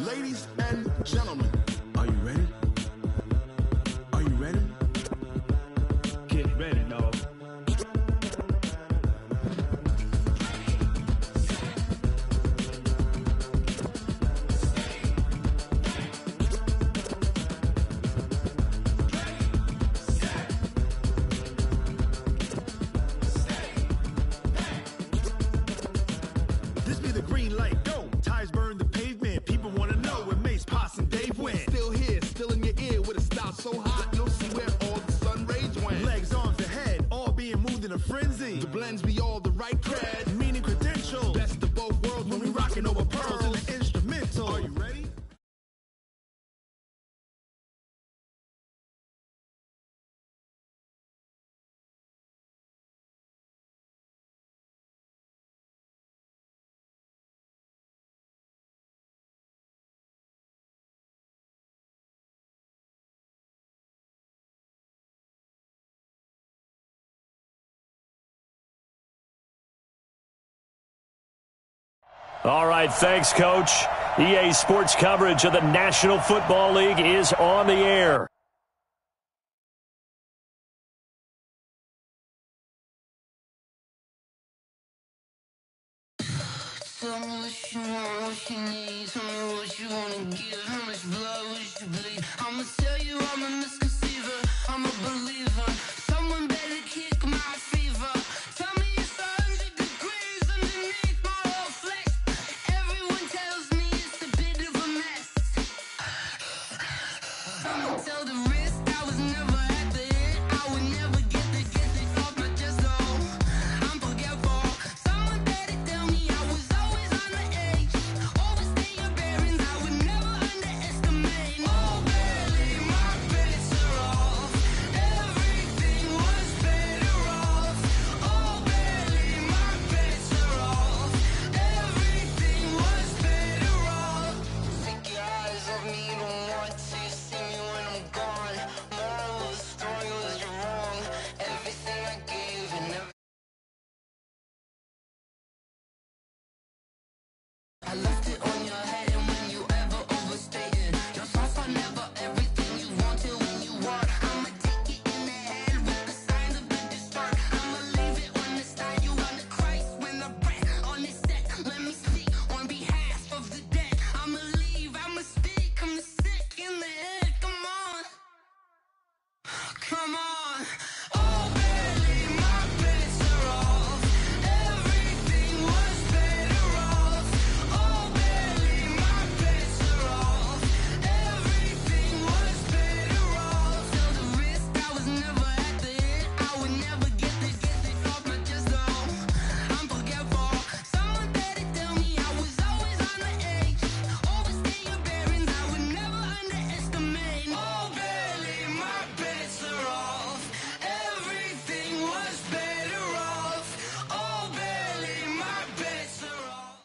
Ladies and gentlemen, are you ready? Are you ready? Get ready, dog. This be the green light, go. Tires burn the pavement. People wanna know when Mace, Pops, and Dave went. Still here, still in your ear with a style so hot, you'll see where all the sun rays went. Legs, arms, ahead, all being moved in a frenzy. The blends be all the right cred, meaning credentials. Best of both worlds when we rockin' over pearls in the instrumental. Are you ready? All right, thanks, Coach. EA Sports coverage of the National Football League is on the air. Tell me what you want, what you need. Tell me what you wanna give. How much blood would you bleed? I'ma tell you I'm a misconceiver. I'm a believer. Someone better kick my fever. Tell me it's 100 degrees underneath my whole flesh. Everyone tells me it's a bit of a mess. I'ma tell the risk I was never at the end. I would never get this off my chest. Oh, I'm forgetful. Someone better tell me I was always on the edge. Overstay your bearings, I would never underestimate. Oh, barely, my bets are off. Everything was better off. Oh, barely, my bets are off. Everything was better off. Take your eyes off me, don't want to see me when I'm gone. Moral of the story was you're wrong. Everything I gave and I left it on your head, and when you ever overstay it, your thoughts are never everything you wanted when you want. I'ma take it in the head with the signs of the distort. I'ma leave it on the side. You on the Christ when the breath on this set. Let me speak on behalf of the dead. I'ma leave, I'ma speak. I'm the sick in the head. Come on, come on. Oh, barely, my bets are off. Everything was better off. Oh, barely, my bets are off. Everything was better off. Till the risk I was never at the end. I would never get this off my chest. Oh, I'm forgetful. Someone better tell me I was always on the edge. Overstay your bearings, I would never underestimate. Oh, barely, my bets are off. Everything was better off. Oh, barely, my bets are off.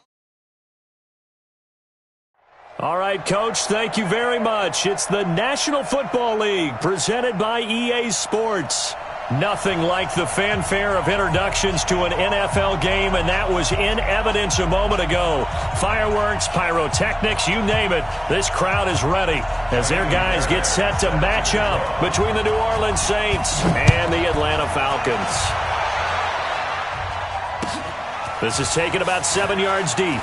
All right, Coach, thank you very much. It's the National Football League presented by EA Sports. Nothing like the fanfare of introductions to an NFL game, and that was in evidence a moment ago. Fireworks, pyrotechnics, you name it. This crowd is ready as their guys get set to match up between the New Orleans Saints and the Atlanta Falcons. This is taken about 7 yards deep.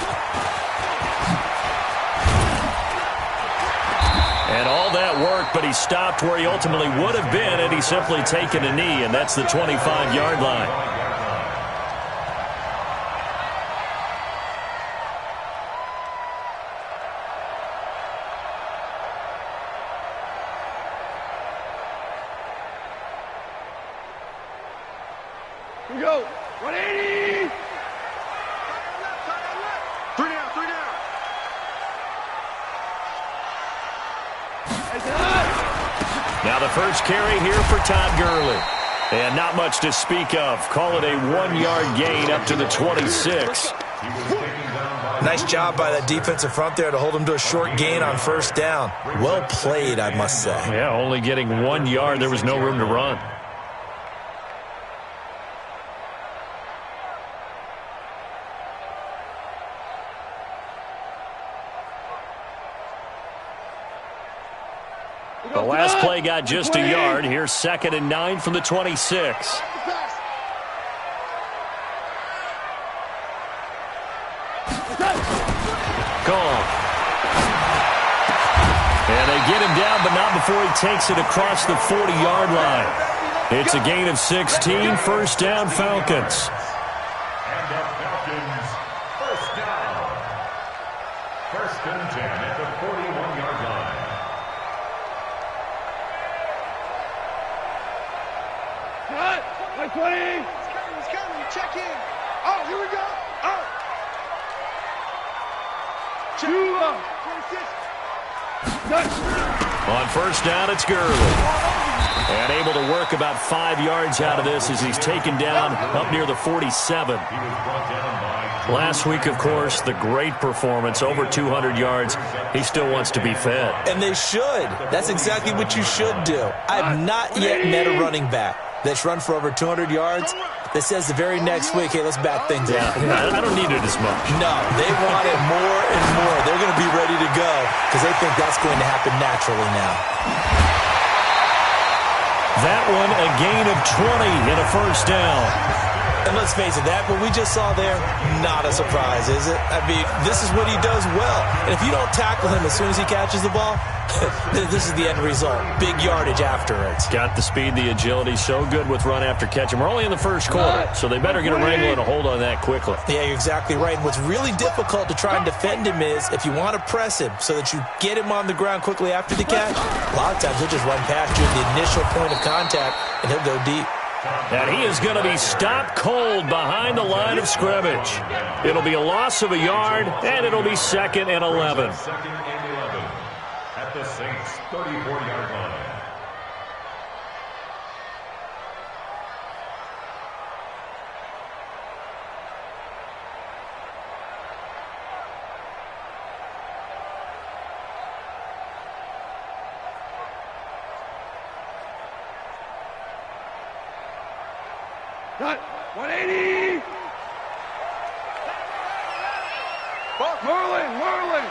And all that work, but he stopped where he ultimately would have been had he simply taken a knee, and that's the 25-yard line. Here we go. 180. Three down, three down. Now the first carry here for Todd Gurley. And not much to speak of. Call it a 1-yard gain up to the 26. Nice job by that defensive front there to hold him to a short gain on first down. Well played, I must say. Yeah, only getting 1 yard. There was no room to run. The last play got just a yard. Here's 2nd and 9 from the 26. Gone. And they get him down, but not before he takes it across the 40-yard line. It's a gain of 16, first down, Falcons. And the Falcons, first down. 1st and 10 at the 41-yard line. Cut! 120! He's coming, you check in. Oh, here we go. Oh! 26. On first down, it's Gurley. And able to work about 5 yards out of this as he's taken down up near the 47. Last week, of course, the great performance, over 200 yards. He still wants to be fed. And they should. That's exactly what you should do. I've not yet met a running back that's run for over 200 yards that says the very next week, hey, let's back things up. Yeah, I don't need it as much. No, they want it more and more. They're going to be ready to go because they think that's going to happen naturally now. That one, a gain of 20 in a first down. And let's face it, that what we just saw there, not a surprise, is it? I mean, this is what he does well. And if you don't tackle him as soon as he catches the ball, this is the end result. Big yardage afterwards. Got the speed, the agility, so good with run after catch. And we're only in the first quarter, so they better get a wrangle and a hold on that quickly. Yeah, you're exactly right. And what's really difficult to try and defend him is if you want to press him so that you get him on the ground quickly after the catch, a lot of times he'll just run past you at the initial point of contact, and he'll go deep. And he is going to be stopped cold behind the line of scrimmage. It'll be a loss of a yard, and it'll be 2nd and 11. 2nd and 11 at the Saints' 34-yard line. Cut! 180! Merlin!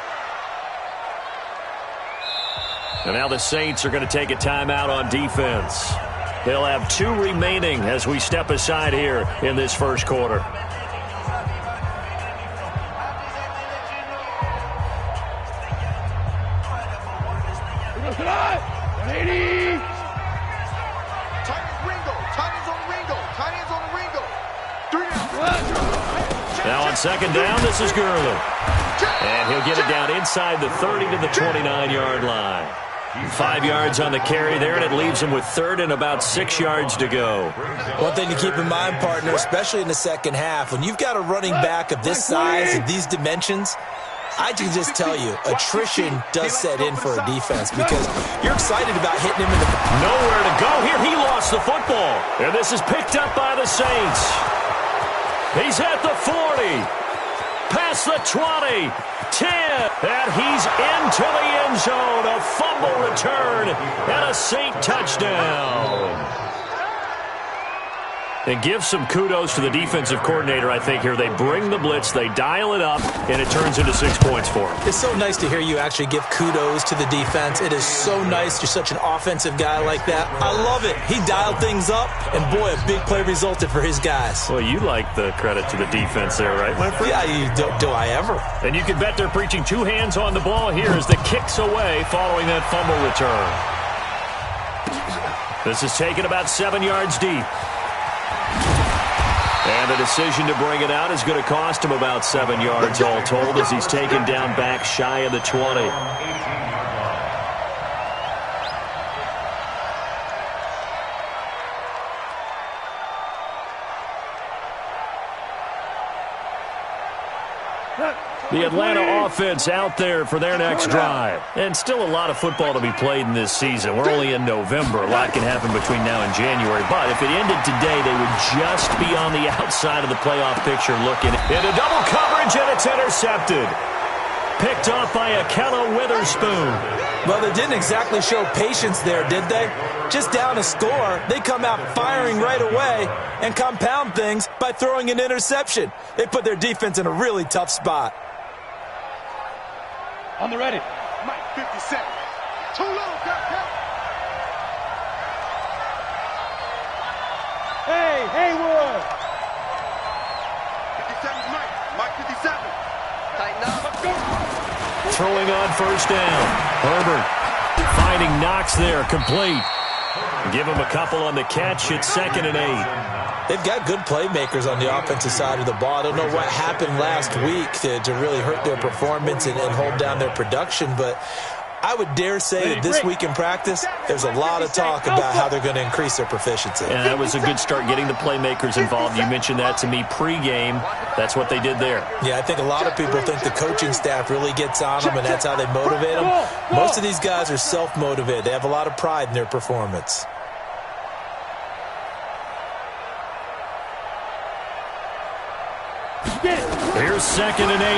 And now the Saints are going to take a timeout on defense. They'll have 2 remaining as we step aside here in this first quarter. Cut! 180! Now on 2nd down, this is Gurley. And he'll get it down inside the 30 to the 29-yard line. 5 yards on the carry there, and it leaves him with 3rd and about 6 yards to go. One thing to keep in mind, partner, especially in the second half, when you've got a running back of this size and these dimensions, I can just tell you, attrition does set in for a defense because you're excited about hitting him in the... Nowhere to go here. He lost the football. And this is picked up by the Saints. He's at the 40. Past the 20. 10. And he's into the end zone. A fumble return and a Saint touchdown. And give some kudos to the defensive coordinator, I think, here. They bring the blitz, they dial it up, and it turns into 6 points for him. It's so nice to hear you actually give kudos to the defense. It is so nice. You're such an offensive guy like that. I love it. He dialed things up, and boy, a big play resulted for his guys. Well, you like the credit to the defense there, right, Winfrey? Yeah, do I ever? And you can bet they're preaching 2 hands on the ball here as the kick's away following that fumble return. This is taken about 7 yards deep. And the decision to bring it out is going to cost him about 7 yards all told as he's taken down back shy of the 20. The Atlanta offense out there for their next drive. And still a lot of football to be played in this season. We're only in November. A lot can happen between now and January. But if it ended today, they would just be on the outside of the playoff picture looking into double coverage, and it's intercepted. Picked off by Akella Witherspoon. Well, they didn't exactly show patience there, did they? Just down a score, they come out firing right away and compound things by throwing an interception. They put their defense in a really tough spot. On the ready. Mike, 50 seconds. Too low, Cap. Hey, Haywood! 57's Mike. Mike 57. Tighten up. Let's go! Throwing on first down. Herbert finding Knox there, complete. Give him a couple on the catch. It's 2nd and 8. They've got good playmakers on the offensive side of the ball. I don't know what happened last week to really hurt their performance and hold down their production, but I would dare say that this week in practice, there's a lot of talk about how they're going to increase their proficiency. And that was a good start getting the playmakers involved. You mentioned that to me pregame. That's what they did there. Yeah, I think a lot of people think the coaching staff really gets on them, and that's how they motivate them. Most of these guys are self-motivated. They have a lot of pride in their performance. Here's 2nd and 8.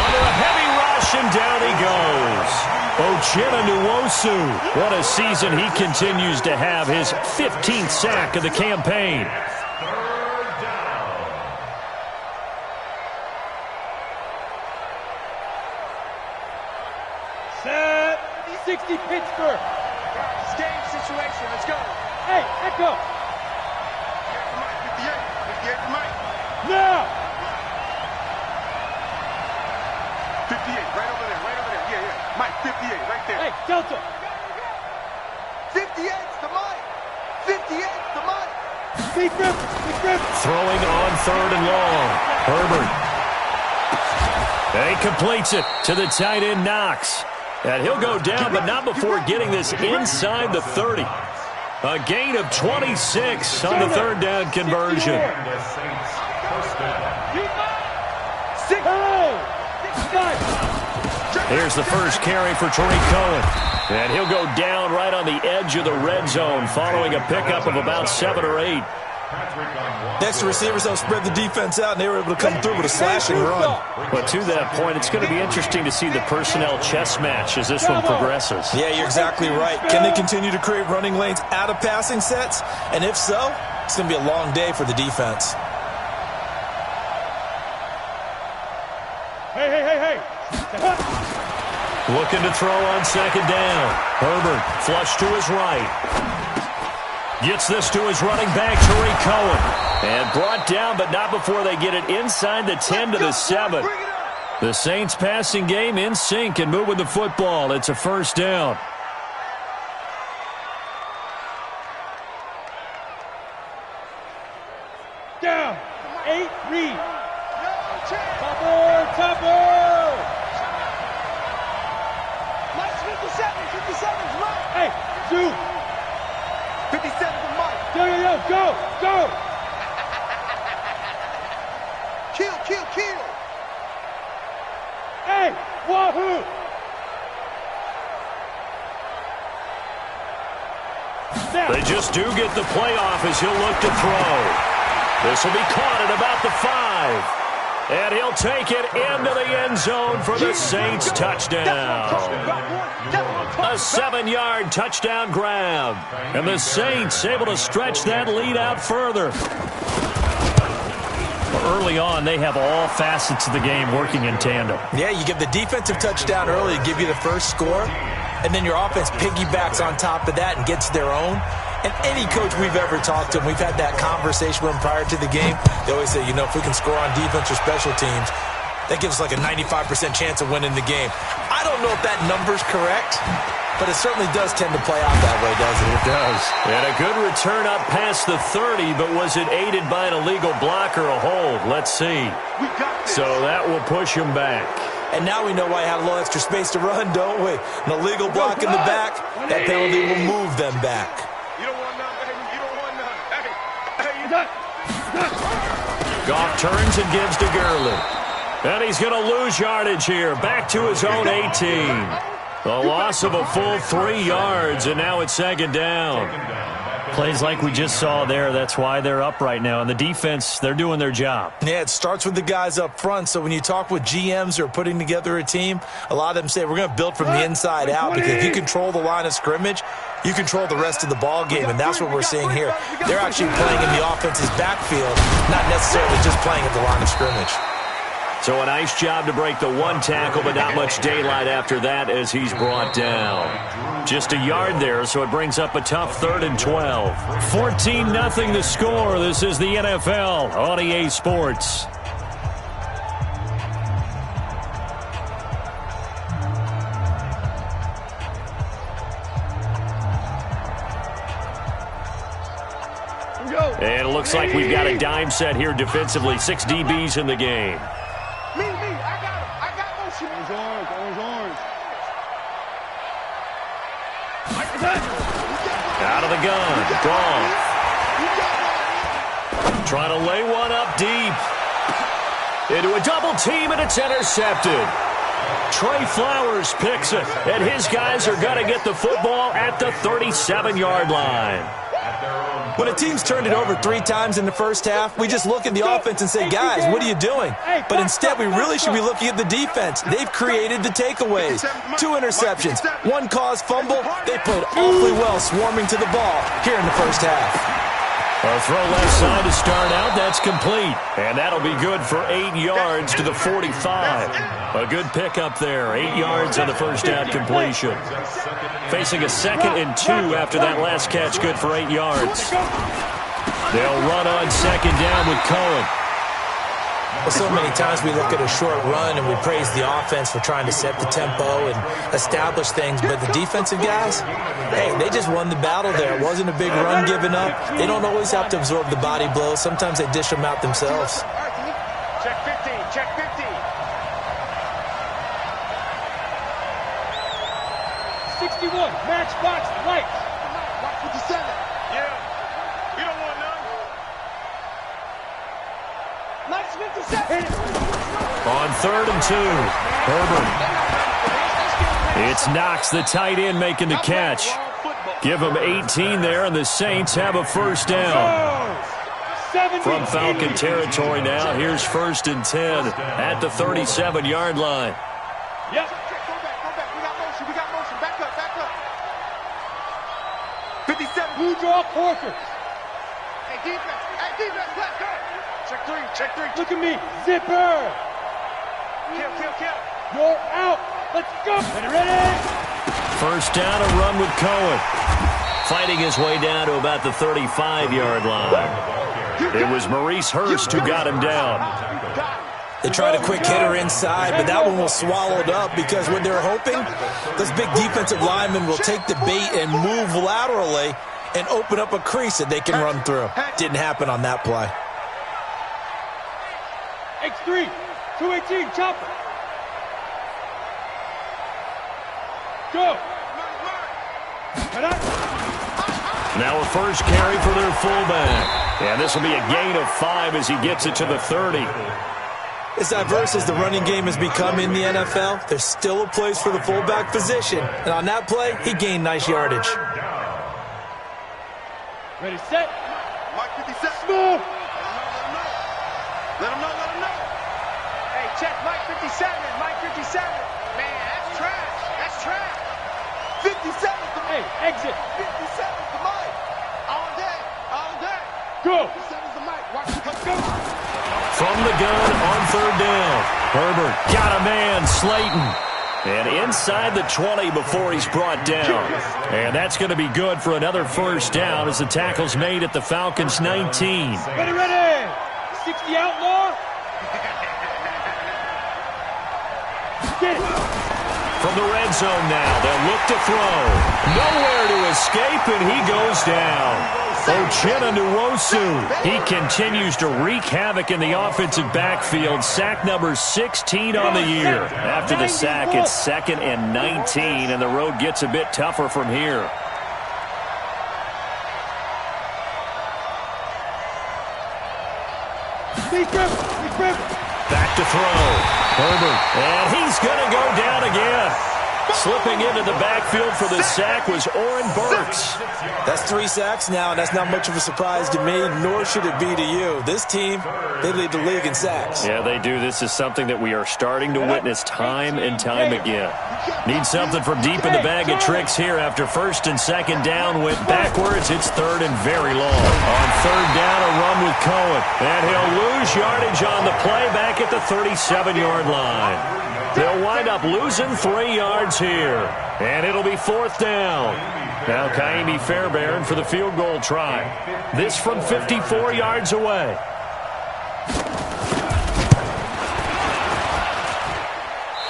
Under a heavy rush, and down he goes. Uchenna Nwosu. What a season he continues to have. His 15th sack of the campaign. 3rd down. Set. 60 Pittsburgh. It's game situation. Let's go. Hey, Echo. 58. 58 for Mike. Now. 58. Right over there. Right over there. Yeah, yeah. Mike 58. Right there. Hey, Delta. 58's to Mike. 58's to Mike. Big rip. Big rip. Throwing on 3rd and long. Herbert. And he completes it to the tight end, Knox. And he'll go down, but not before getting this inside the 30. A gain of 26 on the 3rd down conversion. And the Saints, 1st down. Here's the first carry for Tariq Cohen. And he'll go down right on the edge of the red zone following a pickup of about 7 or 8. Next, the receivers don't spread the defense out, and they were able to come through with a slashing run. But to that point, it's going to be interesting to see the personnel chess match as this one progresses. Yeah, you're exactly right. Can they continue to create running lanes out of passing sets? And if so, it's going to be a long day for the defense. Hey. Looking to throw on 2nd down. Herbert flush to his right. Gets this to his running back, Tariq Cohen. And brought down, but not before they get it inside the 10 to the 7. The Saints passing game in sync and moving the football. It's a 1st down. Down. 8, Reed. Topper. Mike's 57. 57's Mike. Hey, 2. 57 for Mike. Yo, go. Kill. Hey, Wahoo. They just do get the playoff as he'll look to throw. This will be caught at about the 5. And he'll take it into the end zone for the Saints touchdown. A 7-yard touchdown grab. And the Saints able to stretch that lead out further. Early on, they have all facets of the game working in tandem. Yeah, you give the defensive touchdown early to give you the first score, and then your offense piggybacks on top of that and gets their own. And any coach we've ever talked to, and we've had that conversation with them prior to the game, they always say, if we can score on defense or special teams, that gives us like a 95% chance of winning the game. I don't know if that number's correct, but it certainly does tend to play out that way, doesn't it? It does. And a good return up past the 30, but was it aided by an illegal block or a hold? Let's see. So that will push him back. And now we know why he had a little extra space to run, don't we? An illegal block in the back, that penalty will move them back. You don't want none, baby. You don't want none. Hey, you done? Goff turns and gives to Gurley. And he's going to lose yardage here. Back to his own 18. A loss of a full 3 yards, and now it's 2nd down. Plays like we just saw there. That's why they're up right now. And the defense, they're doing their job. Yeah, it starts with the guys up front. So when you talk with GMs who are putting together a team, a lot of them say we're going to build from the inside out, because if you control the line of scrimmage, you control the rest of the ball game, and that's what we're seeing here. They're actually playing in the offense's backfield, not necessarily just playing at the line of scrimmage. So a nice job to break the one tackle, but not much daylight after that as he's brought down. Just a yard there, so it brings up a tough 3rd and 12. 14-0 the score. This is the NFL on EA Sports. And it looks like we've got a dime set here defensively. 6 DBs in the game. Me, I got motion. Orange. Out of the gun. Gone. Trying to lay one up deep. Into a double team, and it's intercepted. Trey Flowers picks it, and his guys are going to get the football at the 37-yard line. When a team's turned it over 3 times in the first half, we just look at the offense and say, guys, what are you doing? But instead, we really should be looking at the defense. They've created the takeaways. 2 interceptions, 1 caused fumble. They played awfully well swarming to the ball here in the first half. A throw left side to start out. That's complete. And that'll be good for 8 yards to the 45. A good pickup there. 8 yards on the first down completion. Facing a 2nd and 2 after that last catch. Good for 8 yards. They'll run on 2nd down with Cohen. Well, so many times we look at a short run and we praise the offense for trying to set the tempo and establish things, but the defensive guys, hey, they just won the battle there. It wasn't a big run given up. They don't always have to absorb the body blows. Sometimes they dish them out themselves. Check 15, check 15. 61, matchbox, lights. Watch 57. Yeah, we don't want none. Lights 57. On 3rd and 2, Herbert. It's Knox, the tight end, making the catch. Give them 18 there, and the Saints have a first down. From Falcon territory now, here's 1st and 10 at the 37-yard line. Yep. Go back. We got motion. Back up. 57. Blue draw, Porter. Hey, defense, left, go. Check 3. Look at me. Zipper. Kill. You're out. Let's go. Ready? First down, a run with Cohen. Fighting his way down to about the 35-yard line. It was Maurice Hurst who got him down. They tried a quick hitter inside, but that one was swallowed up because what they're hoping, those big defensive linemen will take the bait and move laterally and open up a crease that they can run through. Didn't happen on that play. X3, 218, chopper. Go. Now a first carry for their fullback. And this will be a gain of 5 as he gets it to the 30. As diverse as the running game has become in the NFL, there's still a place for the fullback position. And on that play, he gained nice yardage. Ready, set. Mike 57. Smooth. Let him know. Hey, check Mike 57. Man, that's trash. 57's the Mike. Hey, exit. 57's the Mike. All day. Go. 57's the Mike. Let's go. From the gun on 3rd down. Herbert got a man, Slayton. And inside the 20 before he's brought down. And that's going to be good for another first down as the tackle's made at the Falcons' 19. Ready. 60 outlaw. Get it. From the red zone now, they'll look to throw. Nowhere to escape, and he goes down. Uchenna Nwosu. He continues to wreak havoc in the offensive backfield. Sack number 16 on the year. After the sack, it's 2nd and 19, and the road gets a bit tougher from here. Back to throw. Herbert. And he's going to go down again. Slipping into the backfield for the sack was Oren Burks. That's 3 sacks now, and that's not much of a surprise to me, nor should it be to you. This team, they lead the league in sacks. Yeah, they do. This is something that we are starting to witness time and time again. Need something from deep in the bag of tricks here after first and second down went backwards. It's third and very long. On third down, a run with Cohen. And he'll lose yardage on the play back at the 37-yard line. They'll wind up losing 3 yards here. And it'll be fourth down. Now Kaimi Fairbairn for the field goal try. This from 54 yards away.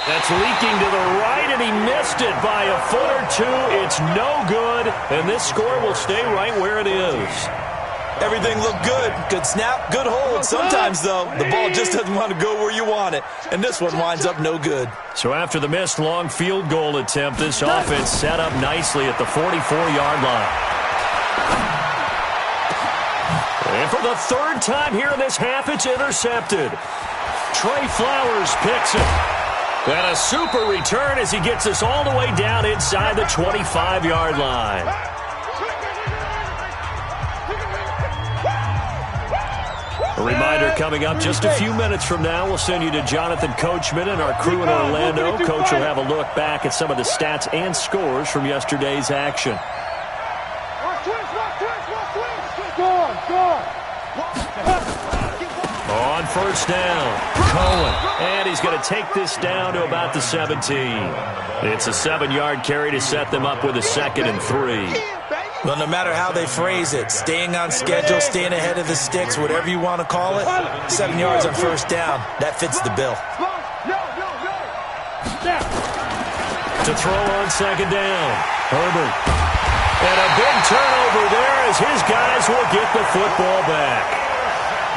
That's leaking to the right, and he missed it by a foot or two. It's no good, and this score will stay right where it is. Everything looked good. Good snap, good hold. Sometimes, though, the ball just doesn't want to go where you want it, and this one winds up no good. So after the missed long field goal attempt, this offense set up nicely at the 44-yard line. And for the third time here in this half, it's intercepted. Trey Flowers picks it. And a super return as he gets us all the way down inside the 25-yard line. A reminder coming up just a few minutes from now. We'll send you to Jonathan Coachman and our crew in Orlando. Coach will have a look back at some of the stats and scores from yesterday's action. On first down, Cohen. And he's going to take this down to about the 17. It's a 7-yard carry to set them up with a 2nd and 3. Well, no matter how they phrase it, staying on schedule, staying ahead of the sticks, whatever you want to call it, 7 yards on first down, that fits the bill. To throw on second down, Herbert. And a big turnover there as his guys will get the football back.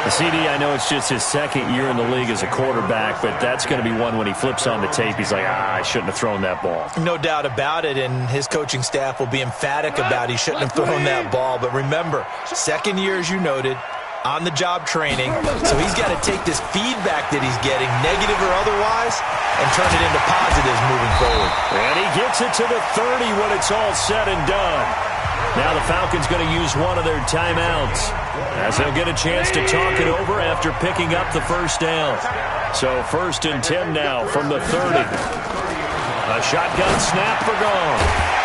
CD, I know it's just his second year in the league as a quarterback, but that's going to be one when he flips on the tape, he's like, I shouldn't have thrown that ball. No doubt about it, and his coaching staff will be emphatic about he shouldn't have thrown that ball. But remember, second year, as you noted, on-the-job training, so he's got to take this feedback that he's getting, negative or otherwise, and turn it into positives moving forward. And he gets it to the 30 when it's all said and done. Now the Falcons going to use one of their timeouts as they'll get a chance to talk it over after picking up the first down. So 1st and 10 now from the 30. A shotgun snap for Gone.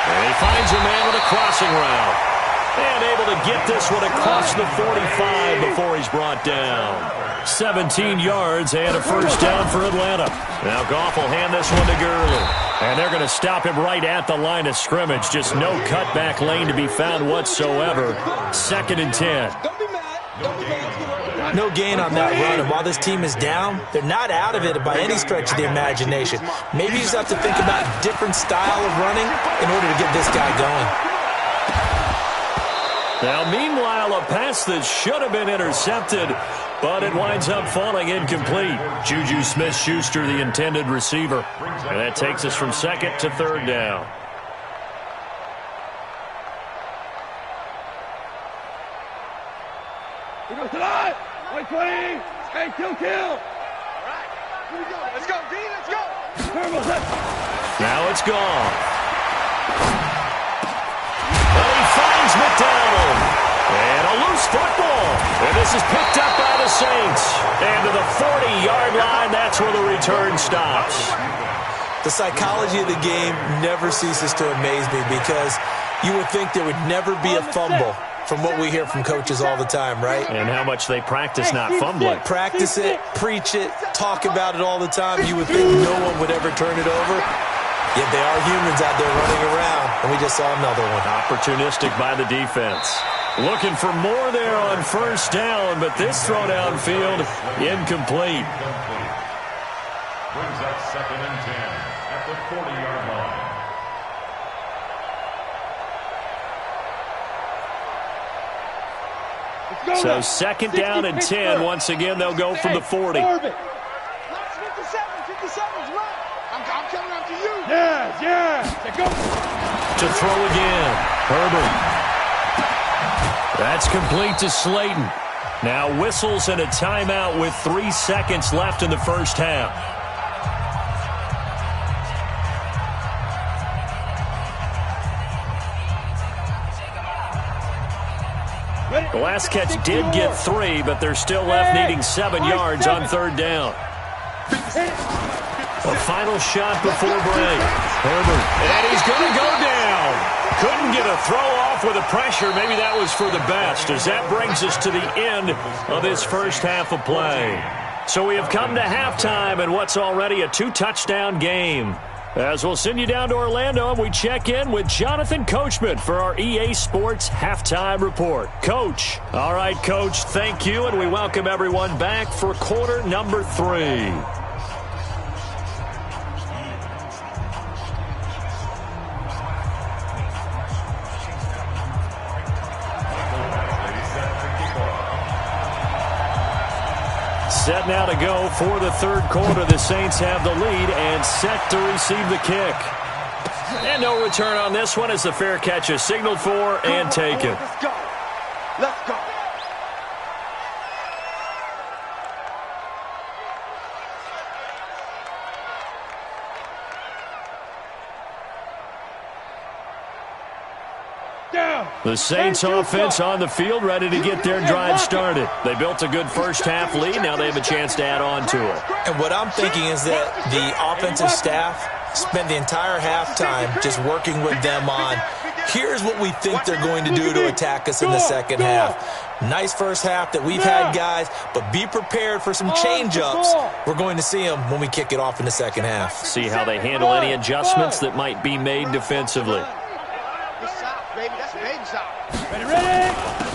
And he finds a man with a crossing route. And able to get this one across the 45 before he's brought down. 17 yards and a first down for Atlanta. Now Goff will hand this one to Gurley. And they're going to stop him right at the line of scrimmage. Just no cutback lane to be found whatsoever. 2nd and 10. No gain on that run, and while this team is down, they're not out of it by any stretch of the imagination. Maybe you just have to think about a different style of running in order to get this guy going. Now, meanwhile, a pass that should have been intercepted, but it winds up falling incomplete. Juju Smith-Schuster, the intended receiver. And that takes us from 2nd to 3rd down. Here goes tonight. 120. Hey, kill. All right. Here we go. Let's go, D. Let's go. Now it's gone. But he finds McDonald. And a loose football. And this is picked up by the Saints. And to the 40-yard line, that's where the return stops. The psychology of the game never ceases to amaze me because you would think there would never be a fumble from what we hear from coaches all the time, right? And how much they practice not fumbling. Practice it, preach it, talk about it all the time. You would think no one would ever turn it over. Yet they are humans out there running around, and we just saw another one. Opportunistic by the defense. Looking for more there on first down, but this throw downfield incomplete. Brings up 2nd and 10 at the 40-yard line. So 2nd down and 10. Once again, they'll go from the 40. 57's right. I'm coming after you. Yeah. Go. To throw again. Herbert. That's complete to Slayton. Now whistles and a timeout with 3 seconds left in the first half. The last catch did get 3, but they're still left needing 7 yards on third down. A final shot before break. Herbert, and he's going to go down. Couldn't get a throw off with the pressure. Maybe that was for the best, as that brings us to the end of this first half of play. So we have come to halftime in what's already a 2-touchdown game. As we'll send you down to Orlando, and we check in with Jonathan Coachman for our EA Sports Halftime Report. Coach. All right, Coach, thank you, and we welcome everyone back for quarter number 3. Set now to go for the third quarter. The Saints have the lead and set to receive the kick. And no return on this one as the fair catch is signaled for and taken. Let's go. Let's go. The Saints offense on the field, ready to get their drive started. They built a good first half lead. Now they have a chance to add on to it. And what I'm thinking is that the offensive staff spent the entire halftime just working with them on, here's what we think they're going to do to attack us in the second half. Nice first half that we've had, guys, but be prepared for some change-ups. We're going to see them when we kick it off in the second half. See how they handle any adjustments that might be made defensively.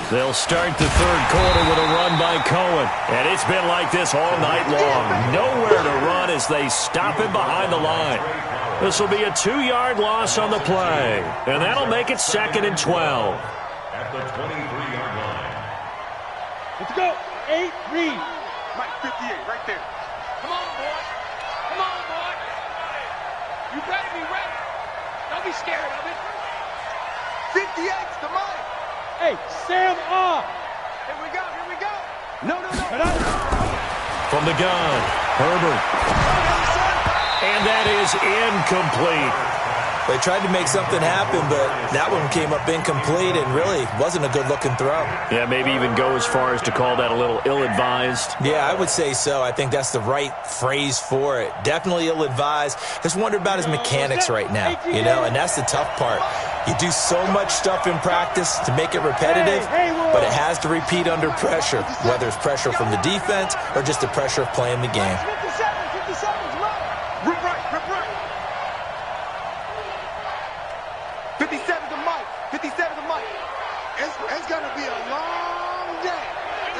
They'll start the third quarter with a run by Cohen. And it's been like this all night long. Nowhere to run as they stop him behind the line. This will be a 2-yard loss on the play. And that'll make it 2nd and 12. At the 23-yard line. Let's go. 8, read. Mike, 58, right there. Come on, boy. Come on, boy. You better be ready. Don't be scared of it. 58's the Mike. Hey, Sam off. Here we go, here we go. No. From the gun, Herbert. And that is incomplete. They tried to make something happen, but that one came up incomplete and really wasn't a good-looking throw. Yeah, maybe even go as far as to call that a little ill-advised. Yeah, I would say so. I think that's the right phrase for it. Definitely ill-advised. Just wonder about his mechanics right now, and that's the tough part. You do so much stuff in practice to make it repetitive, but it has to repeat under pressure, whether it's pressure from the defense or just the pressure of playing the game. 57's right. Rip right. 57's the Mike. 57's the Mike. It's going to be a long day.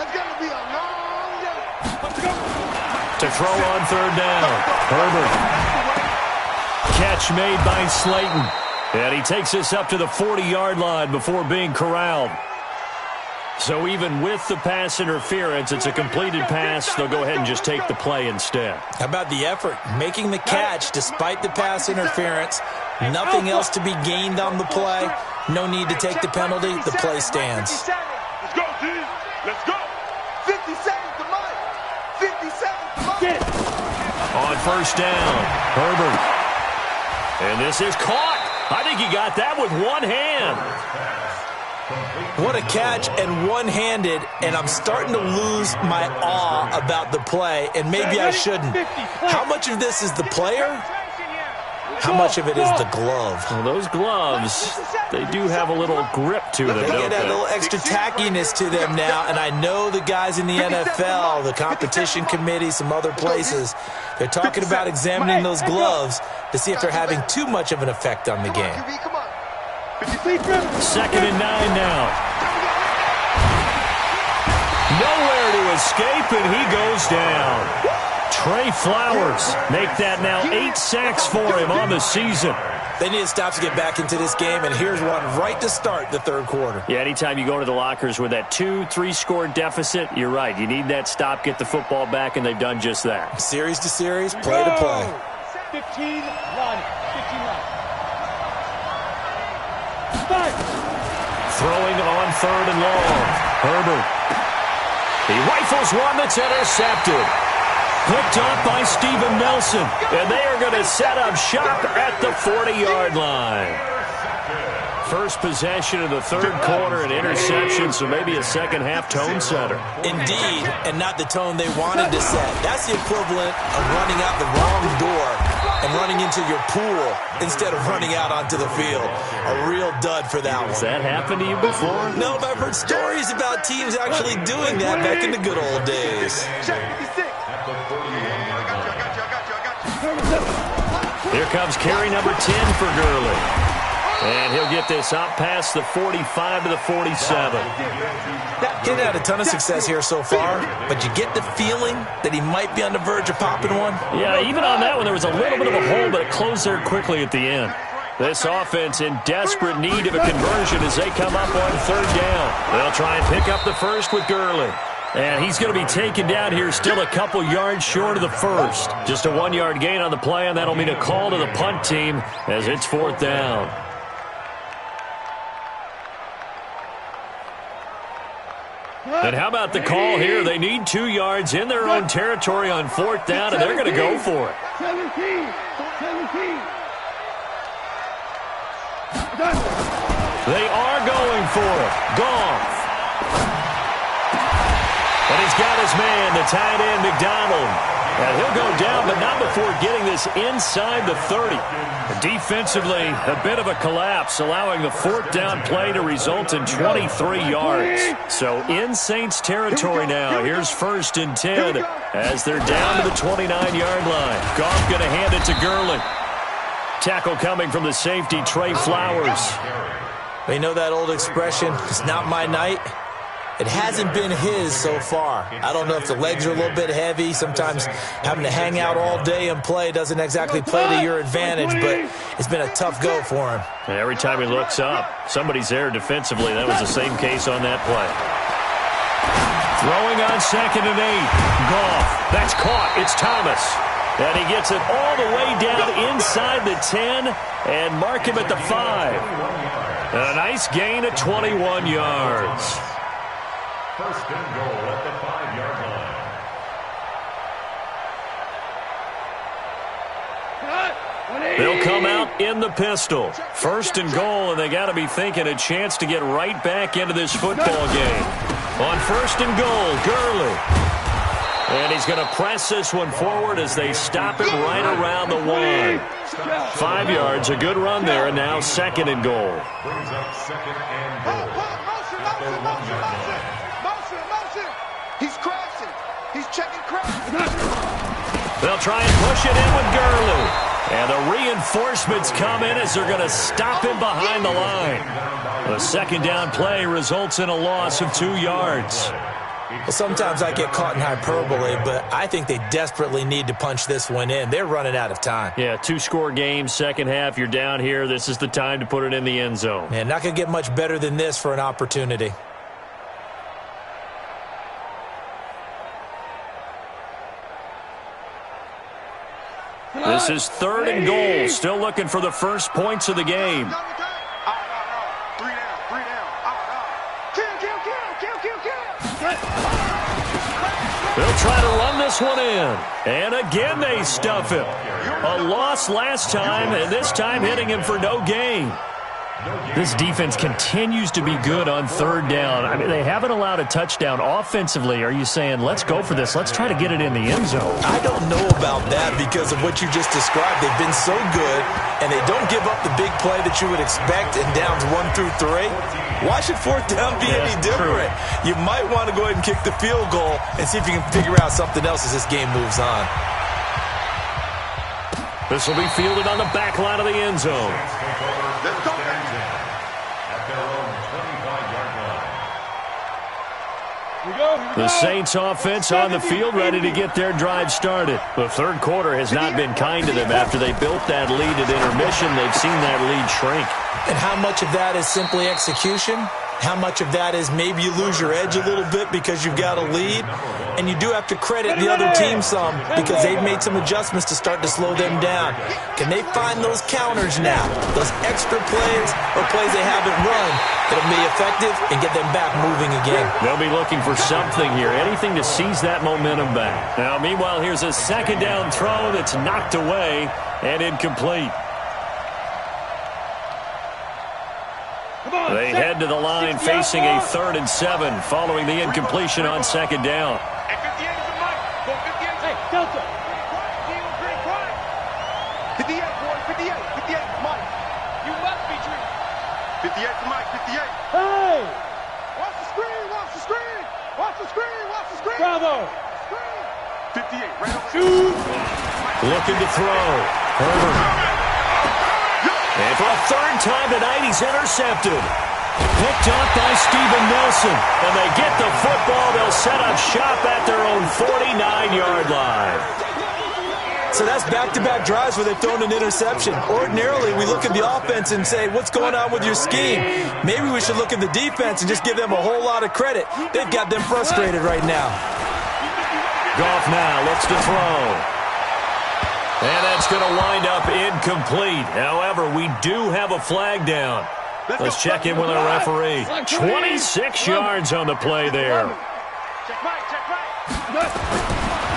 It's going to be a long day. Let's go. To throw on third down, Herbert. Catch made by Slayton. And he takes us up to the 40-yard line before being corralled. So even with the pass interference, it's a completed pass. They'll go ahead and just take the play instead. How about the effort? Making the catch despite the pass interference. Nothing else to be gained on the play. No need to take the penalty. The play stands. Let's go, G. Let's go. 57's the Mike. 57's the Mike. On first down, Herbert. And this is caught. I think he got that with one hand. What a catch and one-handed, and I'm starting to lose my awe about the play, and maybe I shouldn't. How much of this is the player? How much of it is the glove? Well, those gloves, they do have a little grip to them, They don't get a they? little extra tackiness to them now, and I know the guys in the NFL, the competition committee, some other places, they're talking about examining those gloves to see if they're having too much of an effect on the game. Come on. 2nd and 9 now. Nowhere to escape, and he goes down. Trey Flowers make that now 8 sacks for him on the season. They need to stop to get back into this game, and here's one right to start the third quarter. Yeah, anytime you go to the lockers with that 2-3 score deficit, you're right. You need that stop, get the football back, and they've done just that. Series to series, play to play. 15 run. Throwing on third and long. Herbert. He rifles one that's intercepted. Picked up by Steven Nelson. And they are going to set up shop at the 40-yard line. First possession of the third quarter, an interception, so maybe a second-half tone setter. Indeed, and not the tone they wanted to set. That's the equivalent of running out the wrong door and running into your pool instead of running out onto the field. A real dud for that one. Has that happened to you before? No, but I've heard stories about teams actually doing that back in the good old days. Check 56. At the 41-yard line. Here comes carry number 10 for Gurley. And he'll get this up past the 45 to the 47. He's had a ton of success here so far, but you get the feeling that he might be on the verge of popping one. Yeah, even on that one, there was a little bit of a hole, but it closed there quickly at the end. This offense in desperate need of a conversion as they come up on third down. They'll try and pick up the first with Gurley. And he's going to be taken down here still a couple yards short of the first. Just a 1-yard gain on the play, and that'll mean a call to the punt team as it's fourth down. And how about the call here? They need 2 yards in their own territory on fourth down, and they're going to go for it. 17. They are going for it. Goff. And he's got his man, the tight end, McDonald. And he'll go down, but not before getting this inside the 30. Defensively, a bit of a collapse, allowing the fourth down play to result in 23 yards. So in Saints territory now. Here's first and 10 as they're down to the 29-yard line. Goff going to hand it to Gurley. Tackle coming from the safety, Trey Flowers. You know that old expression, it's not my night? It hasn't been his so far. I don't know if the legs are a little bit heavy. Sometimes having to hang out all day and play doesn't exactly play to your advantage, but it's been a tough go for him. And every time he looks up, somebody's there defensively. That was the same case on that play. Throwing on 2nd and 8. Goff. That's caught. It's Thomas. And he gets it all the way down inside the 10 and mark him at the 5. A nice gain at 21 yards. First and goal at the 5-yard line. They'll come out in the pistol. First and goal, and they got to be thinking a chance to get right back into this football game. On first and goal, Gurley. And he's going to press this one forward as they stop him right around the 1. 5 yards, a good run there, and now 2nd and goal. Brings up 2nd and goal. At the 1-yard line. Motion. He's crashing. He's checking crash. They'll try and push it in with Gurley. And the reinforcements come in as they're going to stop him behind the line. The second down play results in a loss of 2 yards. Well, sometimes I get caught in hyperbole, but I think they desperately need to punch this one in. They're running out of time. Yeah, 2-score game, second half. You're down here. This is the time to put it in the end zone. Man, not going to get much better than this for an opportunity. This is 3rd and goal. Still looking for the first points of the game. 3 down. Kill. They'll try to run this one in. And again they stuff him. A loss last time, and this time hitting him for no gain. This defense continues to be good on third down. I mean, they haven't allowed a touchdown. Offensively, are you saying, let's go for this, let's try to get it in the end zone? I don't know about that because of what you just described. They've been so good, and they don't give up the big play that you would expect in downs 1 through 3. Why should fourth down be any different? True. You might want to go ahead and kick the field goal and see if you can figure out something else as this game moves on. This will be fielded on the back line of the end zone. Let's go. The Saints offense on the field, ready to get their drive started. The third quarter has not been kind to them. After they built that lead at intermission, they've seen that lead shrink. And how much of that is simply execution? How much of that is maybe you lose your edge a little bit because you've got a lead? And you do have to credit the other team some because they've made some adjustments to start to slow them down. Can they find those counters now? Those extra plays or plays they haven't run that'll be effective and get them back moving again. They'll be looking for something here, anything to seize that momentum back. Now, meanwhile, here's a second down throw that's knocked away and incomplete. They head to the line facing a 3rd and 7 following the incompletion on 2nd down. Hey, 58 is the mic. Go 58. Hey, Delta. 58, boy. 58. 58 is Mike. You must be dreaming. 58 is Mike. 58. Hey! Watch the screen. Watch the screen. Watch the screen. Watch the screen. Bravo. 58. Right over. Shoot. Looking to throw. Herbert. And for a 3rd time tonight, he's intercepted. Picked up by Steven Nelson. And they get the football. They'll set up shop at their own 49-yard line. So that's back-to-back drives where they've thrown an interception. Ordinarily, we look at the offense and say, what's going on with your scheme? Maybe we should look at the defense and just give them a whole lot of credit. They've got them frustrated right now. Goff now looks to throw. And that's going to wind up incomplete. However, we do have a flag down. Let's check in with our referee. 26 yards on the play there. Check right.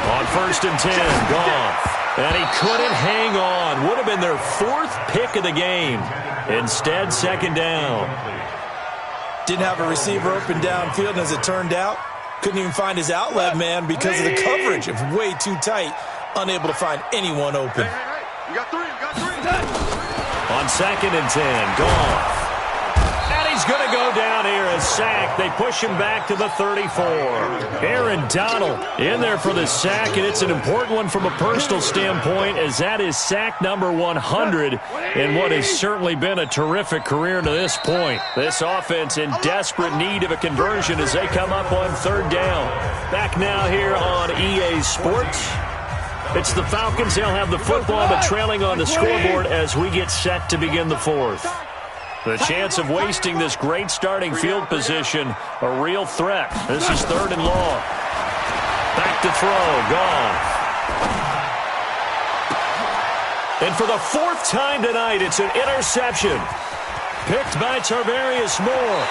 On 1st and 10, Goff. And he couldn't hang on. Would have been their 4th pick of the game. Instead, 2nd down. Didn't have a receiver open downfield, and as it turned out, couldn't even find his outlet man because of the coverage. It was way too tight. Unable to find anyone open. Hey. You got 3. On 2nd and 10, Goff. And he's going to go down here as sacked. They push him back to the 34. Aaron Donald in there for the sack, and it's an important one from a personal standpoint, as that is sack number 100 in what has certainly been a terrific career to this point. This offense in desperate need of a conversion as they come up on 3rd down. Back now here on EA Sports. It's the Falcons. They'll have the football, but trailing on the scoreboard as we get set to begin the 4th. The chance of wasting this great starting field position, a real threat. This is 3rd and long. Back to throw. Goff. And for the 4th time tonight, it's an interception. Picked by Tarvarius Moore.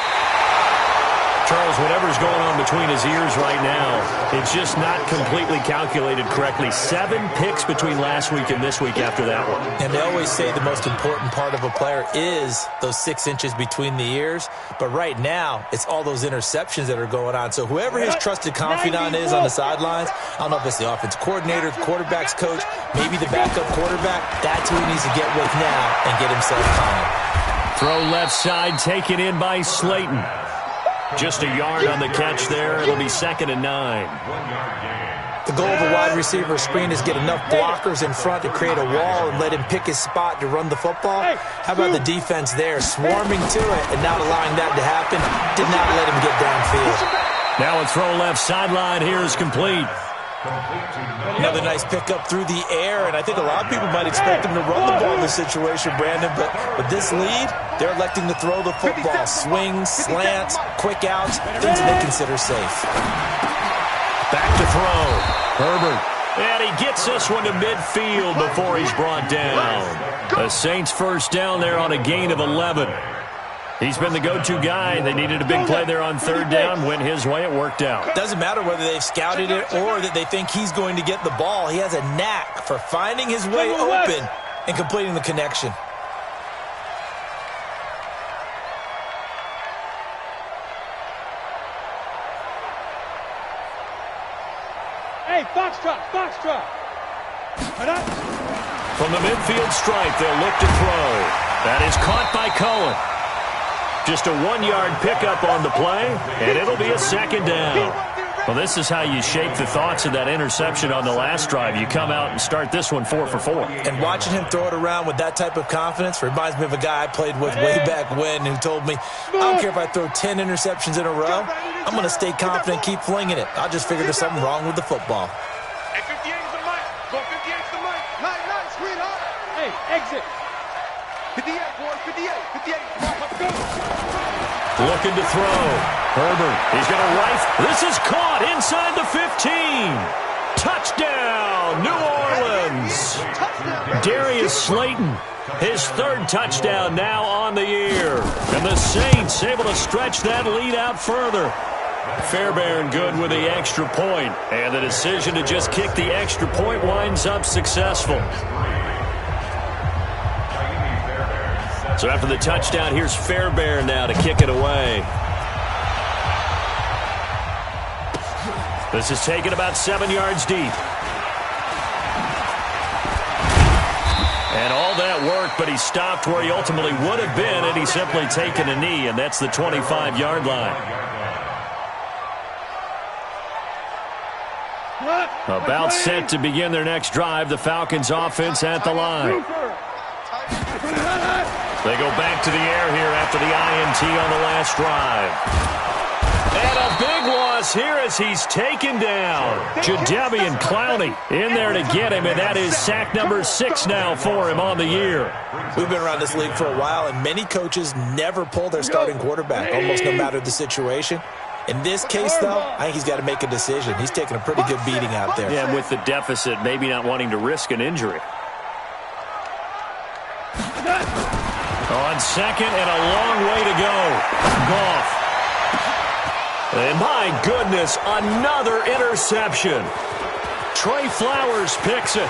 Charles, whatever's going on between his ears right now, it's just not completely calculated correctly. 7 picks between last week and this week after that one. And they always say the most important part of a player is those 6 inches between the ears. But right now, it's all those interceptions that are going on. So whoever his trusted confidant is on the sidelines, I don't know if it's the offense coordinator, the quarterback's coach, maybe the backup quarterback, that's who he needs to get with now and get himself calm. Throw left side, taken in by Slayton. Just a yard on the catch there. It'll be 2nd and 9. The goal of a wide receiver screen is get enough blockers in front to create a wall and let him pick his spot to run the football. How about the defense there, swarming to it and not allowing that to happen? Did not let him get downfield. Now a throw left sideline here is complete. Another nice pickup through the air, and I think a lot of people might expect him to run the ball in this situation, Brandon, but with this lead, they're electing to throw the football. Swings, slants, quick outs, things they consider safe. Back to throw. Herbert. And he gets this one to midfield before he's brought down. The Saints 1st down there on a gain of 11. He's been the go-to guy. They needed a big play there on 3rd down. Went his way. It worked out. Doesn't matter whether they've scouted it or that they think he's going to get the ball. He has a knack for finding his way open and completing the connection. Hey, foxtrot. From the midfield stripe, they'll look to throw. That is caught by Cohen. Just a 1-yard pickup on the play, and it'll be a 2nd down. Well, this is how you shape the thoughts of that interception on the last drive. You come out and start this one 4 for 4. And watching him throw it around with that type of confidence reminds me of a guy I played with way back when who told me, I don't care if I throw 10 interceptions in a row, I'm going to stay confident, keep flinging it. I just figured there's something wrong with the football. Hey, 58 is the mic. Go 58 is the mic. Nice, sweetheart. Hey, exit. 58, boy, 58. 58 is the mic. Let's go. Looking to throw. Herbert. He's got a rifle. This is caught inside the 15. Touchdown, New Orleans. Darius Slayton, his 3rd touchdown now on the year. And the Saints able to stretch that lead out further. Fairbairn good with the extra point. And the decision to just kick the extra point winds up successful. So after the touchdown, here's Fairbairn now to kick it away. This is taken about 7 yards deep. And all that work, but he stopped where he ultimately would have been, and he's simply taken a knee, and that's the 25-yard line. About set to begin their next drive, the Falcons offense at the line. They go back to the air here after the INT on the last drive. And a big loss here as he's taken down. Jadeveon Clowney in there to get him, and that is sack number 6 now for him on the year. We've been around this league for a while, and many coaches never pull their starting quarterback, almost no matter the situation. In this case, though, I think he's got to make a decision. He's taking a pretty good beating out there. Yeah, and with the deficit, maybe not wanting to risk an injury. On second and a long way to go. Goff. And my goodness, another interception. Trey Flowers picks it.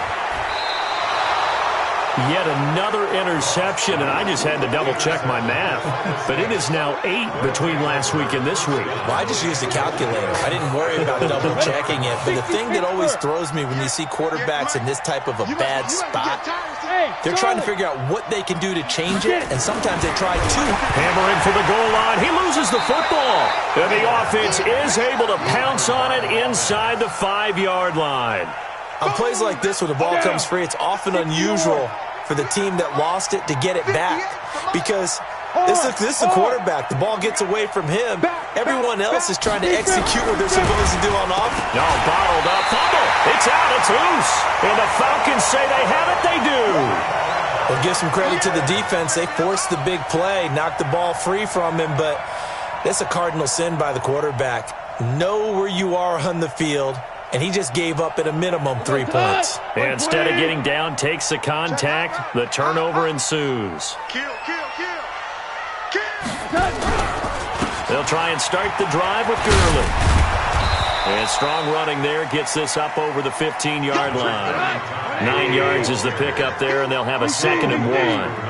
Yet another interception, and I just had to double-check my math. But it is now 8 between last week and this week. Well, I just used a calculator. I didn't worry about double-checking it. But the thing that always throws me when you see quarterbacks in this type of a bad spot, they're trying to figure out what they can do to change it, and sometimes they try to. Hammering for the goal line. He loses the football. And the offense is able to pounce on it inside the 5-yard line. On plays like this, when the ball comes free, it's often unusual for the team that lost it to get it back, because this is the quarterback. The ball gets away from him. Everyone else is trying to execute what they're supposed to do on offense. No, bottled up. Fumble. It's out. It's loose. And the Falcons say they have it. They do. Well, give some credit to the defense. They forced the big play, knocked the ball free from him, but that's a cardinal sin by the quarterback. Know where you are on the field, and he just gave up at a minimum 3 points. And instead of getting down, takes the contact. The turnover ensues. They'll try and start the drive with Gurley. And strong running there gets this up over the 15-yard line. 9 yards is the pickup there, and they'll have a 2nd and 1.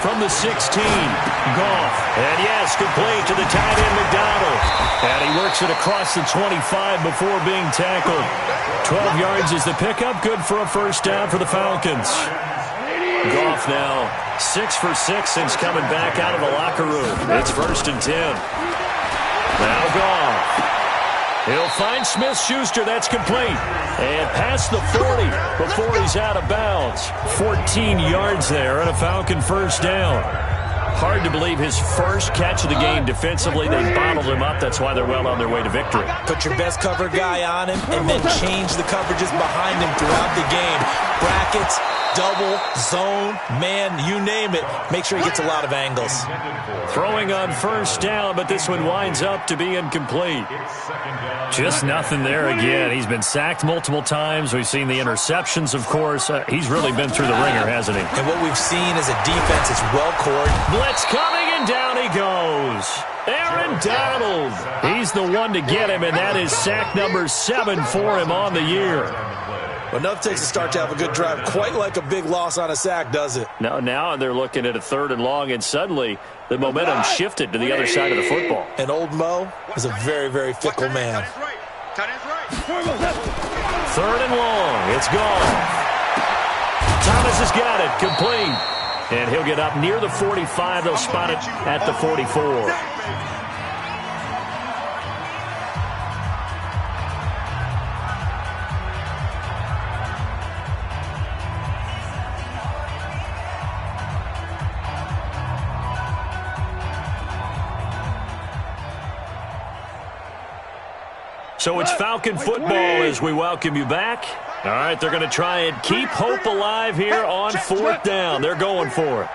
From the 16, Goff. And yes, complete to the tight end, McDonald. And he works it across the 25 before being tackled. 12 yards is the pickup. Good for a first down for the Falcons. Goff now 6 for 6 since coming back out of the locker room. It's 1st and 10. Now Goff. He'll find Smith-Schuster. That's complete. And past the 40 before he's out of bounds. 14 yards there and a Falcon first down. Hard to believe his first catch of the game defensively. They bottled him up. That's why they're well on their way to victory. Put your best cover guy on him and then change the coverages behind him throughout the game. Brackets, double, zone, man, you name it. Make sure he gets a lot of angles. Throwing on first down, but this one winds up to be incomplete. Just nothing there again. He's been sacked multiple times. We've seen the interceptions, of course. He's really been through the ringer, hasn't he? And what we've seen is a defense that's well-coordinated. Blitz coming, and down he goes. Aaron Donald. He's the one to get him, and that is sack number 7 for him on the year. Well, enough takes a start to have a good drive. Quite like a big loss on a sack, does it? Now they're looking at a 3rd and long, and suddenly the momentum shifted to the other side of the football. And old Mo is a very, very fickle man. 3rd and long. It's gone. Thomas has got it. Complete. And he'll get up near the 45. They'll spot it at the 44. So it's Falcon football as we welcome you back. All right, they're going to try and keep hope alive here on 4th down. They're going for it.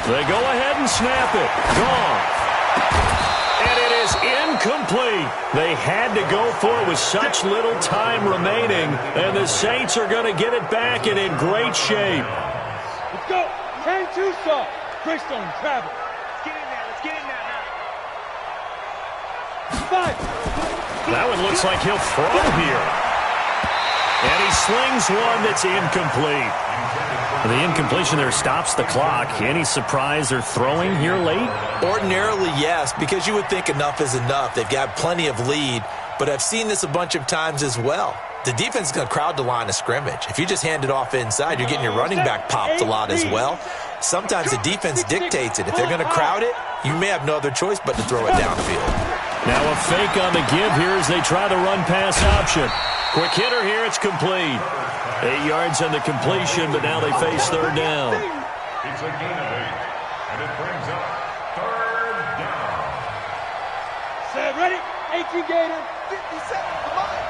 They go ahead and snap it. Gone. And it is incomplete. They had to go for it with such little time remaining, and the Saints are going to get it back and in great shape. Let's go. 10-2 soft. Greystone, travel. Let's get in there. Let's get in there now. 5. That one looks like he'll throw here. And he slings one that's incomplete. The incompletion there stops the clock. Any surprise they're throwing here late? Ordinarily, yes, because you would think enough is enough. They've got plenty of lead, but I've seen this a bunch of times as well. The defense is going to crowd the line of scrimmage. If you just hand it off inside, you're getting your running back popped a lot as well. Sometimes the defense dictates it. If they're going to crowd it, you may have no other choice but to throw it downfield. Now a fake on the give here as they try the run-pass option. Quick hitter here, it's complete. 8 yards on the completion, but now they face third down. It's a gain of 8, and it brings up third down. Set, ready? 18 Gator. 57 to mine.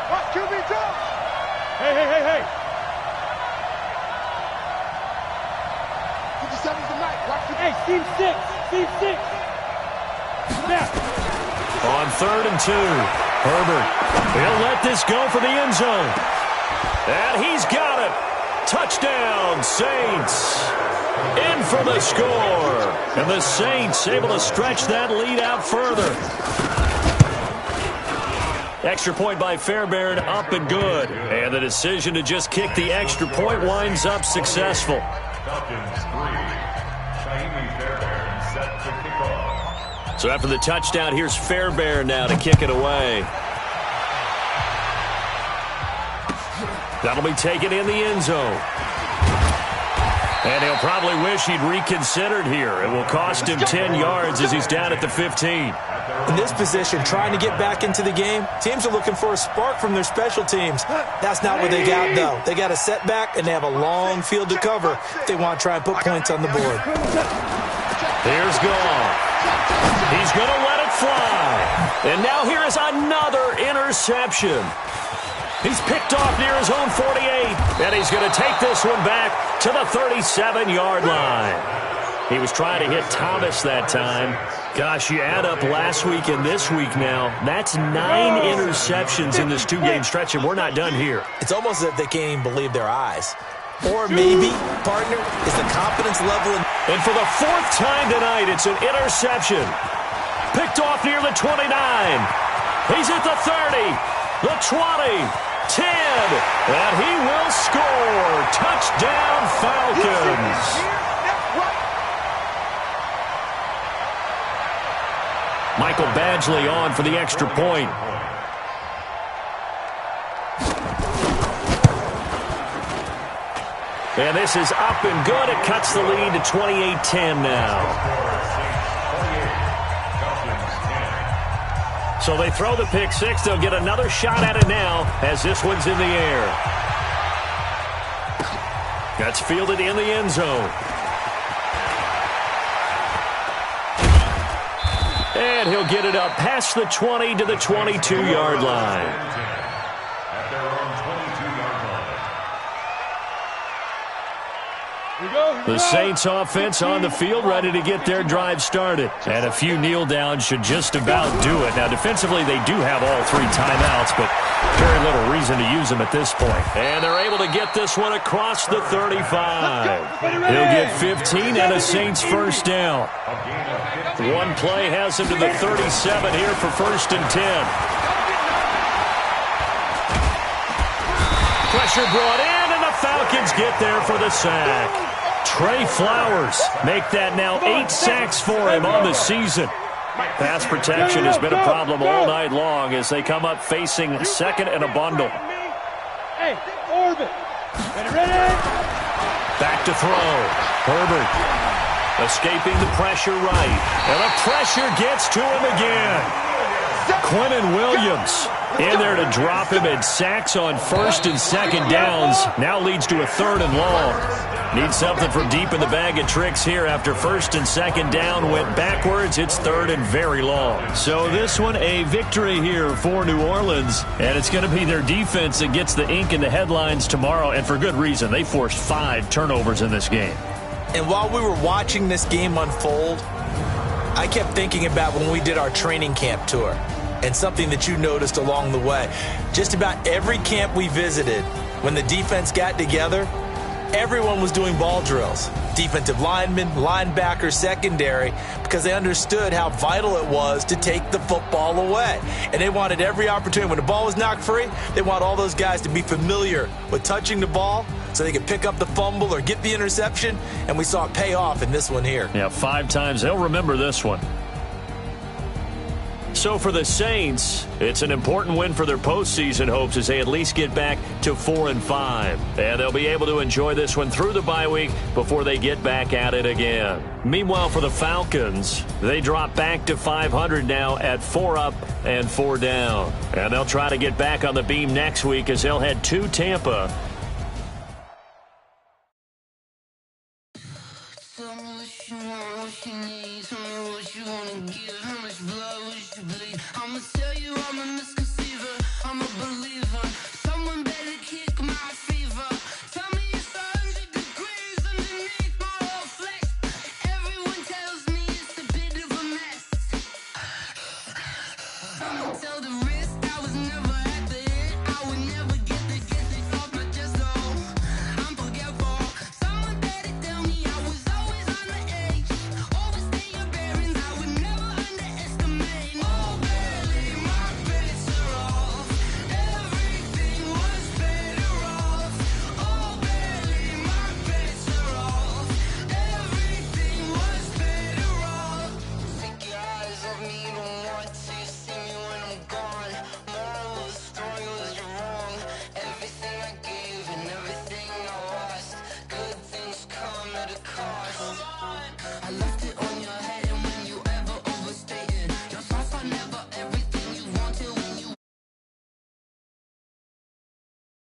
Watch QB jump. Hey. 57's the night. Watch the... Hey, team 6. Snap. On 3rd and 2, Herbert. He'll let this go for the end zone. And he's got it. Touchdown, Saints. In for the score. And the Saints able to stretch that lead out further. Extra point by Fairbairn, up and good. And the decision to just kick the extra point winds up successful. Falcons 3. Shaimi Fairbairn set to kick off. So after the touchdown, here's Fairbairn now to kick it away. That'll be taken in the end zone. And he'll probably wish he'd reconsidered here. It will cost him 10 yards as he's down at the 15. In this position, trying to get back into the game, teams are looking for a spark from their special teams. That's not what they got, though. They got a setback, and they have a long field to cover if they want to try and put points on the board. Here's Gall. He's going to let it fly. And now here is another interception. He's picked off near his own 48, and he's going to take this one back to the 37-yard line. He was trying to hit Thomas that time. Gosh, you add up last week and this week now, that's 9 interceptions in this 2-game stretch, and we're not done here. It's almost as if they can't even believe their eyes. Or maybe, partner, is the confidence level. And for the 4th time tonight, it's an interception. Picked off near the 29. He's at the 30, the 20. 10, and he will score. Touchdown, Falcons. Michael Badgley on for the extra point. And this is up and good. It cuts the lead to 28-10 now. So they throw the pick six. They'll get another shot at it now as this one's in the air. That's fielded in the end zone. And he'll get it up past the 20 to the 22-yard line. At their own 22-yard line. The Saints offense on the field ready to get their drive started. And a few kneel downs should just about do it. Now defensively they do have all 3 timeouts, but very little reason to use them at this point. And they're able to get this one across the 35. He'll get 15 and a Saints first down. One play has him to the 37 here for 1st and 10. Pressure brought in, and the Falcons get there for the sack. Trey Flowers make that now 8 sacks for him on the season. Pass protection has been a problem all night long as they come up facing 2nd and a bundle. Hey, orbit. Ready? Back to throw. Herbert escaping the pressure right. And the pressure gets to him again. Quentin Williams in there to drop him, and sacks on 1st and 2nd downs. Now leads to a 3rd and long. Need something from deep in the bag of tricks here after 1st and 2nd down went backwards. It's 3rd and very long. So this one a victory here for New Orleans, and it's going to be their defense that gets the ink in the headlines tomorrow, and for good reason. They forced 5 turnovers in this game. And while we were watching this game unfold, I kept thinking about when we did our training camp tour, and something that you noticed along the way. Just about every camp we visited, when the defense got together, everyone was doing ball drills. Defensive linemen, linebackers, secondary, because they understood how vital it was to take the football away. And they wanted every opportunity. When the ball was knocked free, they want all those guys to be familiar with touching the ball so they could pick up the fumble or get the interception. And we saw it pay off in this one here. Yeah, 5 times. They'll remember this one. So for the Saints, it's an important win for their postseason hopes as they at least get back to 4-5. And they'll be able to enjoy this one through the bye week before they get back at it again. Meanwhile, for the Falcons, they drop back to 500 now at 4 up and 4 down. And they'll try to get back on the beam next week as they'll head to Tampa